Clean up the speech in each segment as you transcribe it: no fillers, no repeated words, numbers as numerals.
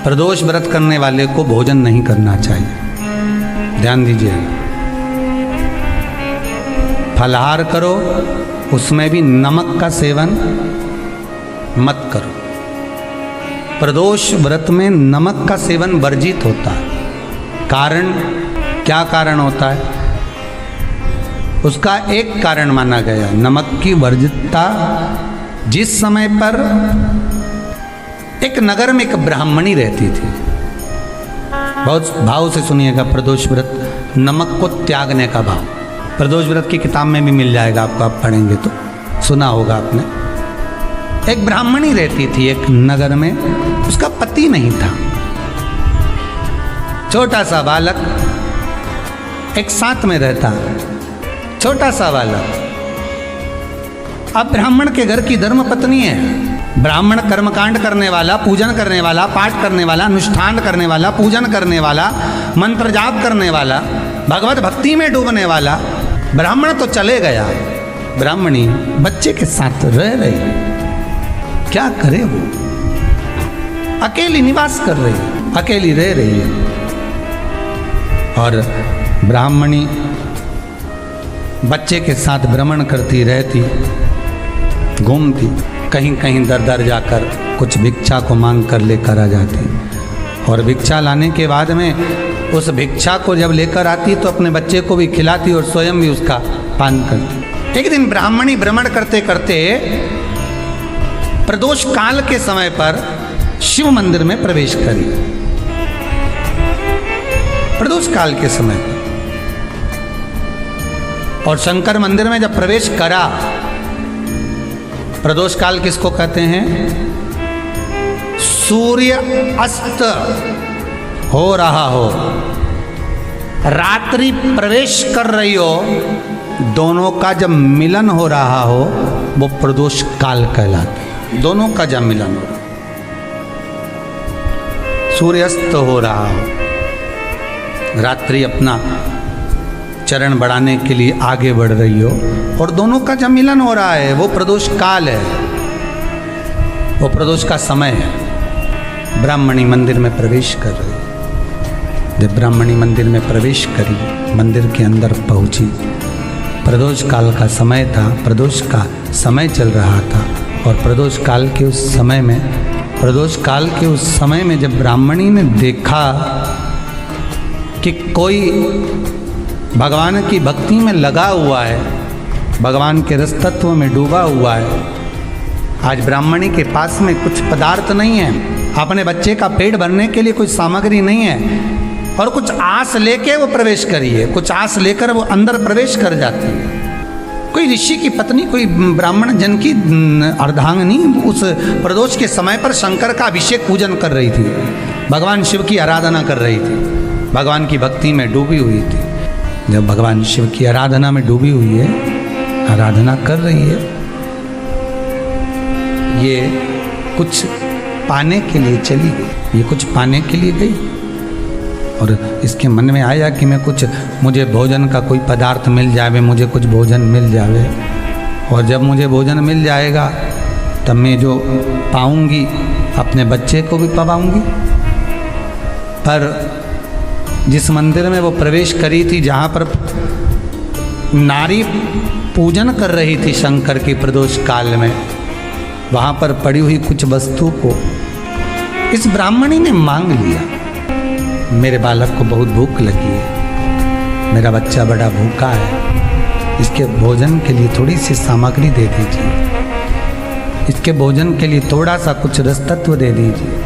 प्रदोष व्रत करने वाले को भोजन नहीं करना चाहिए, ध्यान दीजिए। फलाहार करो, उसमें भी नमक का सेवन मत करो। प्रदोष व्रत में नमक का सेवन वर्जित होता है। कारण, क्या कारण होता है? उसका एक कारण माना गया नमक की वर्जितता। जिस समय पर एक नगर में एक ब्राह्मणी रहती थी, बहुत भाव से सुनिएगा, प्रदोष व्रत नमक को त्यागने का भाव। प्रदोष व्रत की किताब में भी मिल जाएगा आपको, आप पढ़ेंगे तो सुना होगा आपने। एक ब्राह्मणी रहती थी एक नगर में, उसका पति नहीं था। छोटा सा बालक एक साथ में रहता, छोटा सा बालक। अब ब्राह्मण के घर की धर्म पत्नी है। ब्राह्मण कर्मकांड करने वाला, पूजन करने वाला, पाठ करने वाला, अनुष्ठान करने वाला, पूजन करने वाला, मंत्र जाप करने वाला, भगवत भक्ति में डूबने वाला। ब्राह्मण तो चले गया, ब्राह्मणी बच्चे के साथ रह रही। क्या करे वो? अकेली निवास कर रही है, अकेली रह रही है। और ब्राह्मणी बच्चे के साथ भ्रमण करती रहती, घूमती, कहीं कहीं दर दर जाकर कुछ भिक्षा को मांग कर लेकर आ जाती। और भिक्षा लाने के बाद में उस भिक्षा को जब लेकर आती तो अपने बच्चे को भी खिलाती और स्वयं भी उसका पान करती। एक दिन ब्राह्मणी भ्रमण करते करते प्रदोष काल के समय पर शिव मंदिर में प्रवेश करी। प्रदोष काल के समय पर, और शंकर मंदिर में जब प्रवेश करा, प्रदोष काल किसको कहते हैं? सूर्य अस्त हो रहा हो, रात्रि प्रवेश कर रही हो, दोनों का जब मिलन हो रहा हो वो प्रदोष काल कहलाता है। दोनों का जब मिलन हो रहा, सूर्यास्त हो रहा हो, रात्रि अपना चरण बढ़ाने के लिए आगे बढ़ रही हो और दोनों का जब मिलन हो रहा है, वो प्रदोष काल है, वो प्रदोष का समय है। ब्राह्मणी मंदिर में प्रवेश कर रही। जब ब्राह्मणी मंदिर में प्रवेश करी, मंदिर के अंदर पहुंची, प्रदोष काल का समय था, प्रदोष का समय चल रहा था। और प्रदोष काल के उस समय में, प्रदोष काल के उस समय में जब ब्राह्मणी ने देखा कि कोई भगवान की भक्ति में लगा हुआ है, भगवान के रस तत्व में डूबा हुआ है। आज ब्राह्मणी के पास में कुछ पदार्थ नहीं है, अपने बच्चे का पेट भरने के लिए कोई सामग्री नहीं है, और कुछ आस लेके वो प्रवेश करी है, कुछ आस लेकर वो अंदर प्रवेश कर जाती है। कोई ऋषि की पत्नी, कोई ब्राह्मण जन की अर्धांगिनी उस प्रदोष के समय पर शंकर का अभिषेक पूजन कर रही थी, भगवान शिव की आराधना कर रही थी, भगवान की भक्ति में डूबी हुई थी। जब भगवान शिव की आराधना में डूबी हुई है, आराधना कर रही है, ये कुछ पाने के लिए चली गई, ये कुछ पाने के लिए गई। और इसके मन में आया कि मुझे भोजन का कोई पदार्थ मिल जावे, मुझे कुछ भोजन मिल जावे, और जब मुझे भोजन मिल जाएगा तब मैं जो पाऊंगी अपने बच्चे को भी पाऊंगी। पर जिस मंदिर में वो प्रवेश करी थी, जहाँ पर नारी पूजन कर रही थी शंकर की प्रदोष काल में, वहाँ पर पड़ी हुई कुछ वस्तु को इस ब्राह्मणी ने मांग लिया। मेरे बालक को बहुत भूख लगी है, मेरा बच्चा बड़ा भूखा है, इसके भोजन के लिए थोड़ी सी सामग्री दे दीजिए, इसके भोजन के लिए थोड़ा सा कुछ रस तत्व दे दीजिए।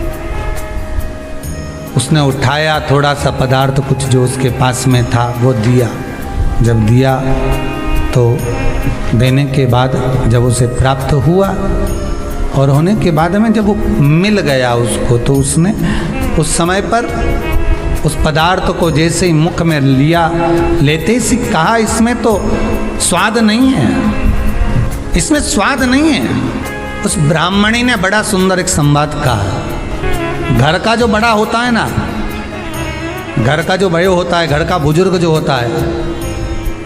उसने उठाया थोड़ा सा पदार्थ, कुछ जो उसके पास में था वो दिया। जब दिया तो देने के बाद जब उसे प्राप्त हुआ और होने के बाद में जब वो मिल गया उसको, तो उसने उस समय पर उस पदार्थ को जैसे ही मुख में लिया, लेते ही कहा इसमें तो स्वाद नहीं है, इसमें स्वाद नहीं है। उस ब्राह्मणी ने बड़ा सुंदर एक संवाद कहा। घर का जो बड़ा होता है ना, घर का जो बड़ा होता है, घर का बुजुर्ग जो होता है,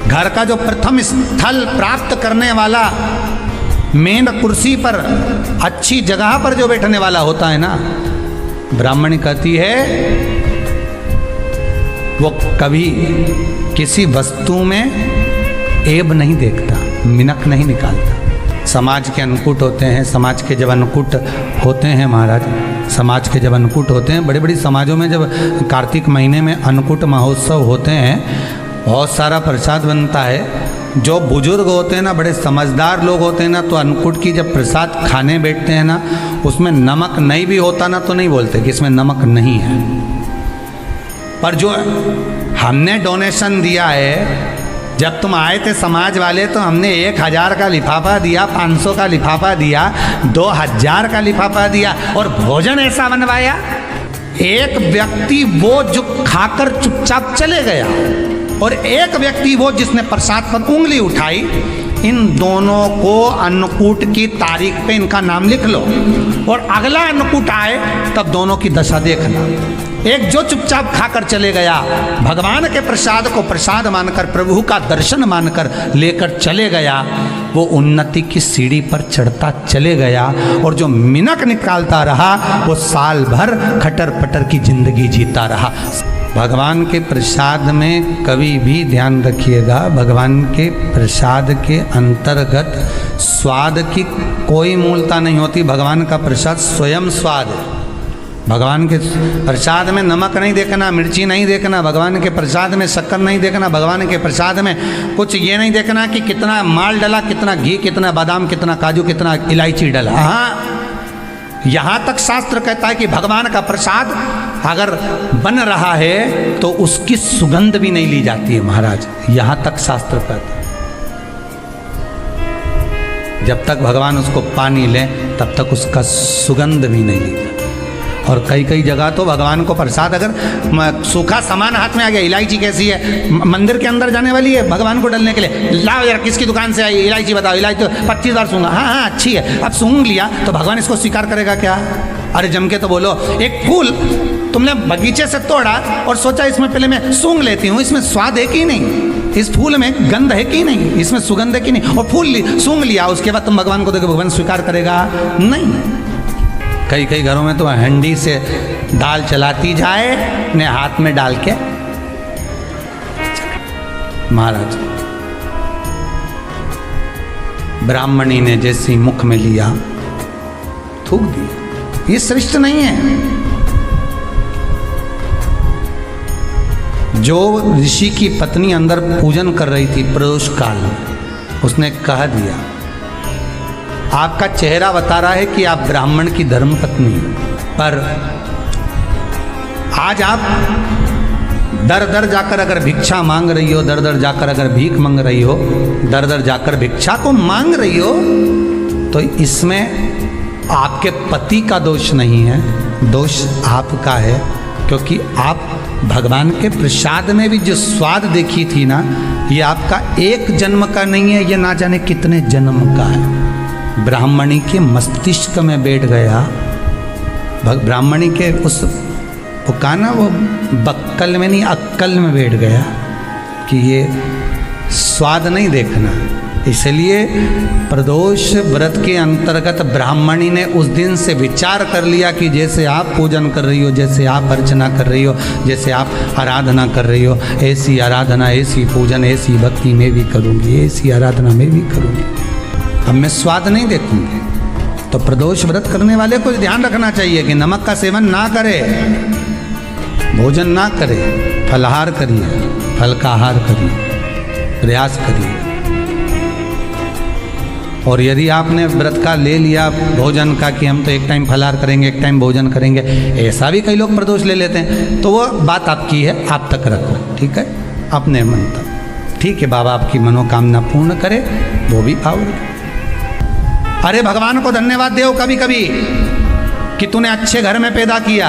घर का जो प्रथम स्थल प्राप्त करने वाला, मेन कुर्सी पर अच्छी जगह पर जो बैठने वाला होता है ना, ब्राह्मणी कहती है वो कभी किसी वस्तु में ऐब नहीं देखता, मिनक नहीं निकालता। समाज के अन्नकूट होते हैं, समाज के जब अन्नकूट होते हैं महाराज, समाज के जब अन्नकूट होते हैं, बड़ी बड़ी समाजों में जब कार्तिक महीने में अन्नकूट महोत्सव होते हैं, बहुत सारा प्रसाद बनता है। जो बुजुर्ग होते हैं ना, बड़े समझदार लोग होते हैं ना, तो अन्नकूट की जब प्रसाद खाने बैठते हैं ना, उसमें नमक नहीं भी होता ना तो नहीं बोलते कि इसमें नमक नहीं है। पर जो हमने डोनेशन दिया है, जब तुम आए थे समाज वाले तो हमने 1000 का लिफाफा दिया, 500 का लिफाफा दिया, 2000 का लिफाफा दिया और भोजन ऐसा बनवाया। एक व्यक्ति वो जो खाकर चुपचाप चले गया और एक व्यक्ति वो जिसने प्रसाद पर उंगली उठाई। इन दोनों को अन्नकूट की तारीख पे इनका नाम लिख लो और अगला अन्नकूट आए तब दोनों की दशा देखना। एक जो चुपचाप खाकर चले गया, भगवान के प्रसाद को प्रसाद मानकर, प्रभु का दर्शन मानकर लेकर चले गया, वो उन्नति की सीढ़ी पर चढ़ता चले गया। और जो मिनक निकालता रहा वो साल भर खटर पटर की जिंदगी जीता रहा। भगवान के प्रसाद में कभी भी ध्यान रखिएगा, भगवान के प्रसाद के अंतर्गत स्वाद की कोई मूलता नहीं होती। भगवान का प्रसाद स्वयं स्वाद है। भगवान के प्रसाद में नमक नहीं देखना, मिर्ची नहीं देखना, भगवान के प्रसाद में शक्कर नहीं देखना, भगवान के प्रसाद में कुछ ये नहीं देखना कि कितना माल डला, कितना घी, कितना बादाम, कितना काजू, कितना इलायची डला। हाँ, यहाँ तक शास्त्र कहता है कि भगवान का प्रसाद अगर बन रहा है तो उसकी सुगंध भी नहीं ली जाती है महाराज। यहाँ तक शास्त्र कहता है। जब तक भगवान उसको पानी लें तब तक उसका सुगंध भी नहीं ली जाती। और कई कई जगह तो भगवान को प्रसाद अगर सूखा सामान हाथ में आ गया, इलायची कैसी है, मंदिर के अंदर जाने वाली है भगवान को डलने के लिए, लाओ यार किसकी दुकान से आई इलायची बताओ, इलायची तो 25 बार सूंघा, हाँ हाँ अच्छी है, अब सूंघ लिया तो भगवान इसको स्वीकार करेगा क्या? अरे जम के तो बोलो। एक फूल तुमने बगीचे से तोड़ा और सोचा इसमें पहले मैं सूंघ लेती हूँ, इसमें स्वाद है कि नहीं, इस फूल में गंध है कि नहीं, इसमें सुगंध है कि नहीं, और फूल सूंघ लिया, उसके बाद तुम भगवान को देखो, भगवान स्वीकार करेगा नहीं। कई कई घरों में तो हंडी से दाल चलाती जाए ने हाथ में डाल के। महाराज ब्राह्मणी ने जैसी मुख में लिया थूक दिया। ये श्रेष्ठ नहीं है। जो ऋषि की पत्नी अंदर पूजन कर रही थी प्रदोष काल में, उसने कह दिया आपका चेहरा बता रहा है कि आप ब्राह्मण की धर्म पत्नी हैं, पर आज आप दर दर जाकर अगर भिक्षा मांग रही हो, दर दर जाकर अगर भीख मांग रही हो, दर दर जाकर भिक्षा को मांग रही हो, तो इसमें आपके पति का दोष नहीं है, दोष आपका है। क्योंकि आप भगवान के प्रसाद में भी जो स्वाद देखी थी ना, ये आपका एक जन्म का नहीं है, ये ना जाने कितने जन्म का है। ब्राह्मणी के मस्तिष्क में बैठ गया, ब्राह्मणी के उस वो कहा ना, वो बक्कल में नहीं अक्कल में बैठ गया कि ये स्वाद नहीं देखना। इसलिए प्रदोष व्रत के अंतर्गत ब्राह्मणी ने उस दिन से विचार कर लिया कि जैसे आप पूजन कर रही हो, जैसे आप अर्चना कर रही हो, जैसे आप आराधना कर रही हो, ऐसी आराधना, ऐसी पूजन, ऐसी भक्ति मैं भी करूँगी, ऐसी आराधना मैं भी करूँगी। अब मैं स्वाद नहीं देखूंगी। तो प्रदोष व्रत करने वाले को ध्यान रखना चाहिए कि नमक का सेवन ना करे, भोजन ना करे, फलाहार करिए, फल का आहार करिए, प्रयास करिए। और यदि आपने व्रत का ले लिया भोजन का कि हम तो एक टाइम फलाहार करेंगे, एक टाइम भोजन करेंगे, ऐसा भी कई लोग प्रदोष ले लेते हैं, तो वो बात आपकी है, आप तक रखो, ठीक है, अपने मन तक। ठीक है, बाबा आपकी मनोकामना पूर्ण करे, वो भी भाव रखे। अरे भगवान को धन्यवाद दो कभी कभी कि तूने अच्छे घर में पैदा किया,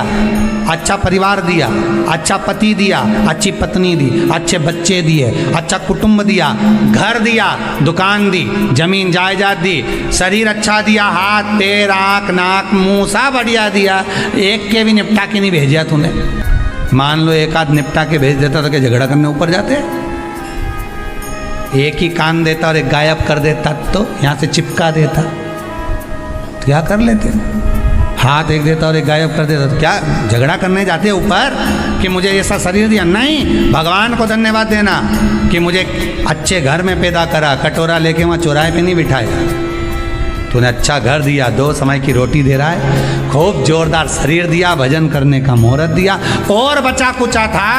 अच्छा परिवार दिया, अच्छा पति दिया, अच्छी पत्नी दी, अच्छे बच्चे दिए, अच्छा कुटुंब दिया, घर दिया, दुकान दी, जमीन जायदाद दी, शरीर अच्छा दिया, हाथ पैर आँख नाक मुंह सब बढ़िया दिया, एक के भी निपटा के नहीं भेजा तूने। मान लो एक आध निपटा के भेज देता तो क्या झगड़ा करने ऊपर जाते? एक ही कान देता और एक गायब कर देता तो यहाँ से चिपका देता, क्या कर लेते? हाथ एक देता और एक गायब कर देता। तो क्या झगड़ा करने जाते हैं ऊपर कि मुझे ऐसा शरीर दिया? नहीं, भगवान को धन्यवाद देना कि मुझे अच्छे घर में पैदा करा, कटोरा लेके वहाँ चौराहे पे नहीं बिठाया। तूने अच्छा घर दिया, 2 समय की रोटी दे रहा है, खूब जोरदार शरीर दिया, भजन करने का मुहूर्त दिया, और बचा कुचा था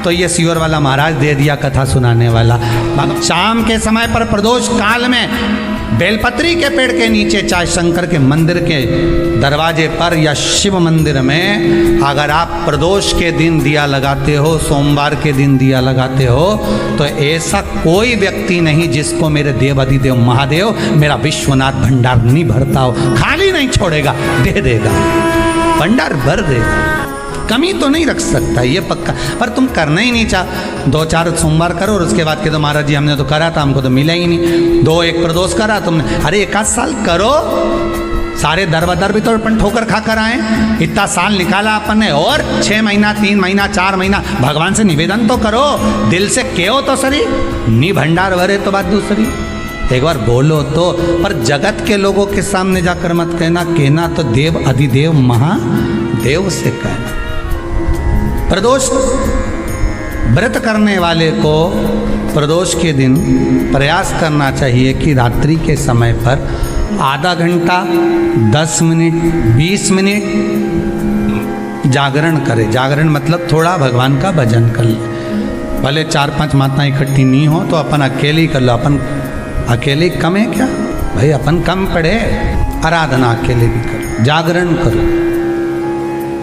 तो ये सीवर वाला महाराज दे दिया, कथा सुनाने वाला। शाम के समय पर प्रदोष काल में बेलपत्री के पेड़ के नीचे, चाहे शंकर के मंदिर के दरवाजे पर या शिव मंदिर में, अगर आप प्रदोष के दिन दिया लगाते हो, सोमवार के दिन दिया लगाते हो, तो ऐसा कोई व्यक्ति नहीं जिसको मेरे देव अधिदेव महादेव मेरा विश्वनाथ भंडार नहीं भरता हो, खाली नहीं छोड़ेगा, दे देगा, भंडार भर देगा, कमी तो नहीं रख सकता, ये पक्का। पर तुम करना ही नहीं चाह, 2-4 सोमवार करो और उसके बाद के तो महाराज जी हमने तो करा था, हमको तो मिला ही नहीं। 2-1 प्रदोष करा तुमने, अरे 1 साल करो, सारे दर बदर भी तो अपन ठोकर खा कर आए, इतना साल निकाला अपन ने, और 6 महीना 3 महीना 4 महीना भगवान से निवेदन तो करो, दिल से कहो तो सरी, नी भंडार भरे तो बात दूसरी, एक बार बोलो तो। पर जगत के लोगों के सामने जाकर मत कहना, कहना तो देव अधिदेव महादेव से कहना। प्रदोष व्रत करने वाले को प्रदोष के दिन प्रयास करना चाहिए कि रात्रि के समय पर आधा घंटा, 10 मिनट, 20 मिनट जागरण करे। जागरण मतलब थोड़ा भगवान का भजन कर ले, भले 4-5 माताएं इकट्ठी नहीं हो तो अपन अकेले ही कर लो। अपन अकेले कम है क्या भाई, अपन कम पढ़े, आराधना अकेले भी करो, जागरण करो।